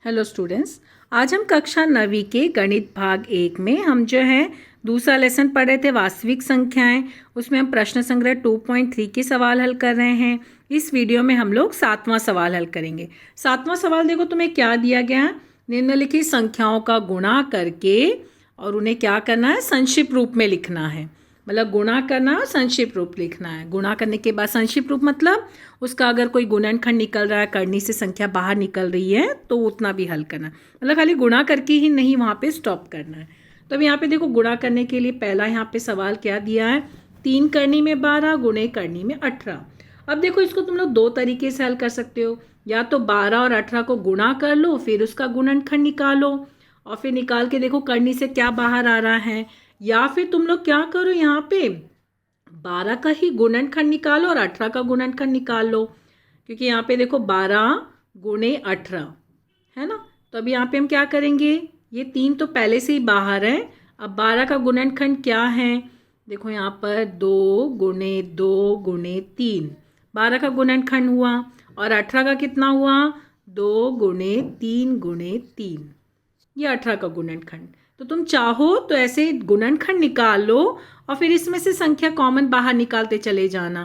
Hello students, आज हम कक्षा 9वीं के गणित भाग 1 में हम जो है दूसरा लेसन पढ़ रहे थे वास्तविक संख्याएं। उसमें हम प्रश्न संग्रह 2.3 के सवाल हल कर रहे हैं। इस वीडियो में हम लोग 7वां सवाल हल करेंगे। 7वां सवाल देखो तुम्हें क्या दिया गया है। निम्नलिखित संख्याओं का गुणा करके और उन्हें क्या करना है, संक्षिप्त रूप में लिखना है। मतलब गुणा करना और संक्षिप्त रूप लिखना है। गुणा करने के बाद संक्षिप्त रूप मतलब उसका अगर कोई गुणनखंड निकल रहा है, करनी से संख्या बाहर निकल रही है तो उतना भी हल करना है। मतलब खाली गुणा करके ही नहीं, वहाँ पे स्टॉप करना है। तो अब यहाँ पे देखो गुणा करने के लिए पहला यहाँ पे सवाल क्या दिया है, 3 करनी में 12 गुणे करनी में 18। अब देखो इसको तुम लोग दो तरीके से हल कर सकते हो। या तो 12 और 18 को गुणा कर लो, फिर उसका गुणनखंड निकालो और फिर निकाल के देखो करनी से क्या बाहर आ रहा है। या फिर तुम लोग क्या करो, यहाँ पे 12 का ही गुणनखंड निकालो और 18 का गुणनखंड निकाल लो, क्योंकि यहाँ पे देखो 12 गुणे 18 है ना। तो अभी यहाँ पे हम क्या करेंगे, ये 3 तो पहले से ही बाहर है। अब 12 का गुणनखंड क्या है, देखो यहाँ पर 2 गुणे 2 गुणे 3, 12 का गुणनखंड हुआ। और 18 का कितना हुआ, 2 गुणे 3 गुणे 3, ये 18 का गुणनखंड। तो तुम चाहो तो ऐसे गुणनखंड निकाल लो और फिर इसमें से संख्या कॉमन बाहर निकालते चले जाना,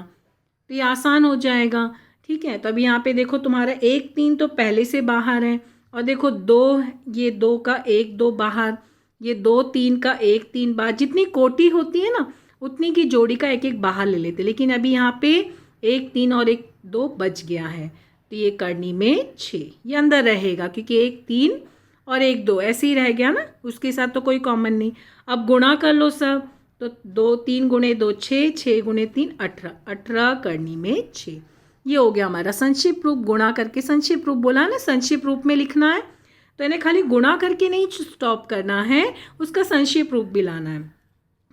तो ये आसान हो जाएगा। ठीक है, तो अभी यहाँ पे देखो तुम्हारा 1 3 तो पहले से बाहर है और देखो 2, ये 2 का 1 2 बाहर, ये 2 3 का 1 3 बाहर। जितनी कोटि होती है ना उतनी की जोड़ी का एक एक बाहर ले लेते, लेकिन अभी यहाँ पे 1 3 और 1 2 बच गया है, तो ये करनी में 6 ये अंदर रहेगा, क्योंकि 1 3 और 1 2 ऐसे ही रह गया ना, उसके साथ तो कोई कॉमन नहीं। अब गुणा कर लो सब, तो 2 3 गुणे 2 6, 6 गुणे 3 18, 18 करनी में 6। ये हो गया हमारा संक्षिप्त रूप। गुणा करके संक्षिप्त रूप बोला ना, संक्षिप्त रूप में लिखना है, तो इन्हें खाली गुणा करके नहीं स्टॉप करना है, उसका संक्षिप्त रूप भी लाना है।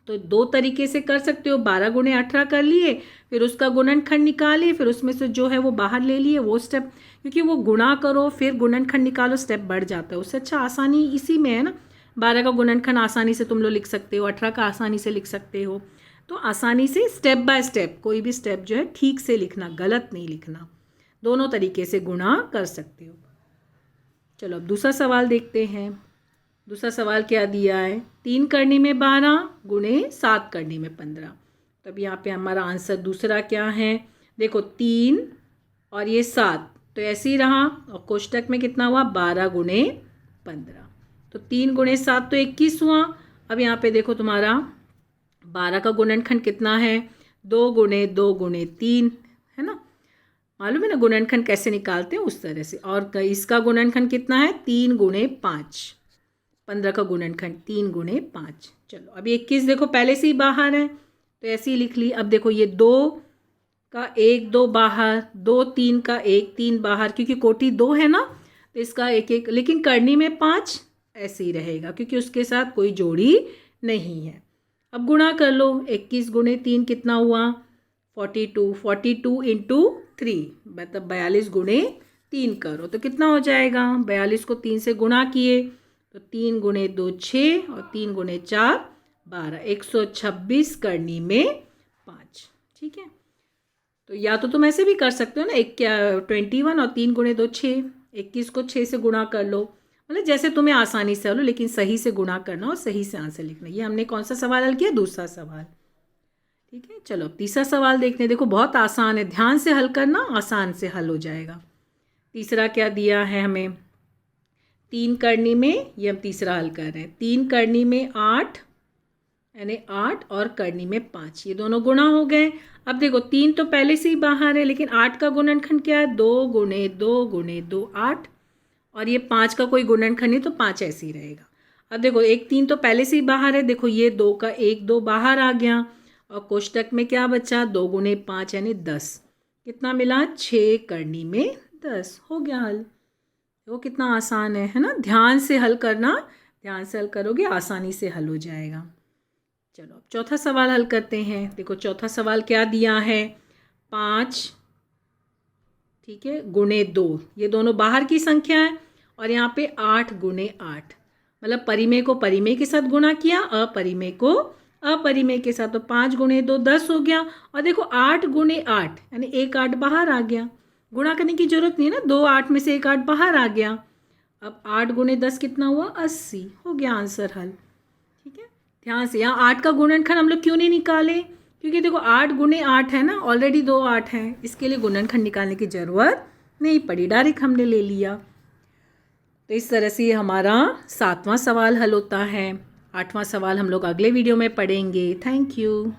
तो दो तरीके से कर सकते हो, 12 गुणे 18 कर लिए, फिर उसका गुणनखंड निकालिए, फिर उसमें से जो है वो बाहर ले लिए, वो स्टेप, क्योंकि वो गुणा करो फिर गुणनखंड निकालो स्टेप बढ़ जाता है। उससे अच्छा आसानी इसी में है ना। 12 का गुणनखंड आसानी से तुम लोग लिख सकते हो, 18 का आसानी से लिख सकते हो। तो आसानी से स्टेप बाय स्टेप कोई भी स्टेप जो है ठीक से लिखना, गलत नहीं लिखना। दोनों तरीके से गुणा कर सकते हो। चलो अब दूसरा सवाल देखते हैं। दूसरा सवाल क्या दिया है, 3 करनी में 12 गुणे 7 करनी में 15। तो अब यहाँ पे हमारा आंसर दूसरा क्या है, देखो 3 और ये 7 तो ऐसे ही रहा, और कोष्टक में कितना हुआ 12 गुणे 15। तो 3 गुणे 7 तो 21 हुआ। अब यहाँ पे देखो तुम्हारा 12 का गुणनखंड कितना है, 2 गुणे 2 गुणे 3 है ना। मालूम है ना गुणनखंड कैसे निकालते हैं, उस तरह से। और इसका गुणनखंड कितना है, 3 गुणे 5, 15 का गुणनखंड 3 गुणे 5। चलो अभी 21 देखो पहले से ही बाहर है, तो ऐसे ही लिख ली। अब देखो ये 2 का 1 2 बाहर, 2 3 का 1 3 बाहर, क्योंकि कोटि 2 है ना, तो इसका एक एक, लेकिन करनी में 5 ऐसे ही रहेगा, क्योंकि उसके साथ कोई जोड़ी नहीं है। अब गुणा कर लो, 21 गुणे 3 कितना हुआ, 42, 42 इंटू 3 मतलब 42 गुणे 3 करो तो कितना हो जाएगा, 42 को 3 से गुणा किए तो 3 गुणे 2 6 और 3 गुणे 4 12, 126 करनी में 5। ठीक है, तो या तो तुम ऐसे भी कर सकते हो ना, 21 और 3 गुणे 2 6, 21 को 6 से गुणा कर लो, मतलब जैसे तुम्हें आसानी से हलो, लेकिन सही से गुणा करना और सही से आंसर लिखना। ये हमने कौन सा सवाल हल किया, दूसरा सवाल। ठीक है, चलो तीसरा सवाल देखते हैं। देखो बहुत आसान है, ध्यान से हल करना, आसान से हल हो जाएगा। तीसरा क्या दिया है हमें, 3 करनी में, ये हम तीसरा हल कर रहे हैं, 3 करनी में 8 यानी 8 और करनी में 5, ये दोनों गुणा हो गए। अब देखो 3 तो पहले से ही बाहर है, लेकिन 8 का गुणनखंड क्या है, 2 गुणे 2 गुणे 2 8, और ये 5 का कोई गुणनखंड नहीं, तो 5 ऐसे ही रहेगा। अब देखो 1 3 तो पहले से ही बाहर है, देखो ये 2 का 1 2 बाहर आ गया, और कोष्टक में क्या बचा, 2 गुणे 5 यानी 10, कितना मिला 6 करनी में 10। हो गया हल। वो कितना आसान है ना। ध्यान से हल करना, ध्यान से हल करोगे आसानी से हल हो जाएगा। चलो अब चौथा सवाल हल करते हैं। देखो चौथा सवाल क्या दिया है, 5 ठीक है गुणे 2, ये दोनों बाहर की संख्या है, और यहाँ पे 8 गुणे 8, मतलब परिमेय को परिमेय के साथ गुणा किया, अपरिमेय को अपरिमेय के साथ, तो 5 गुणे 2 10 हो गया। और देखो 8 गुणे 8 यानी एक 8 बाहर आ गया, गुणा करने की जरूरत नहीं है ना, 2 8 में से एक 8 बाहर आ गया। अब 8 गुणे 10 कितना हुआ? 80। हो गया आंसर हल। ठीक है, ध्यान से यहाँ 8 का गुणनखंड हम लोग क्यों नहीं निकाले? क्योंकि देखो 8 गुणे 8 है ना, ऑलरेडी 2 8 हैं, इसके लिए गुणनखंड निकालने की ज़रूरत नहीं पड़ी, डायरेक्ट हमने ले लिया। तो इस तरह से हमारा 7वां सवाल हल होता है। 8वां सवाल हम लोग अगले वीडियो में पढ़ेंगे। Thank you.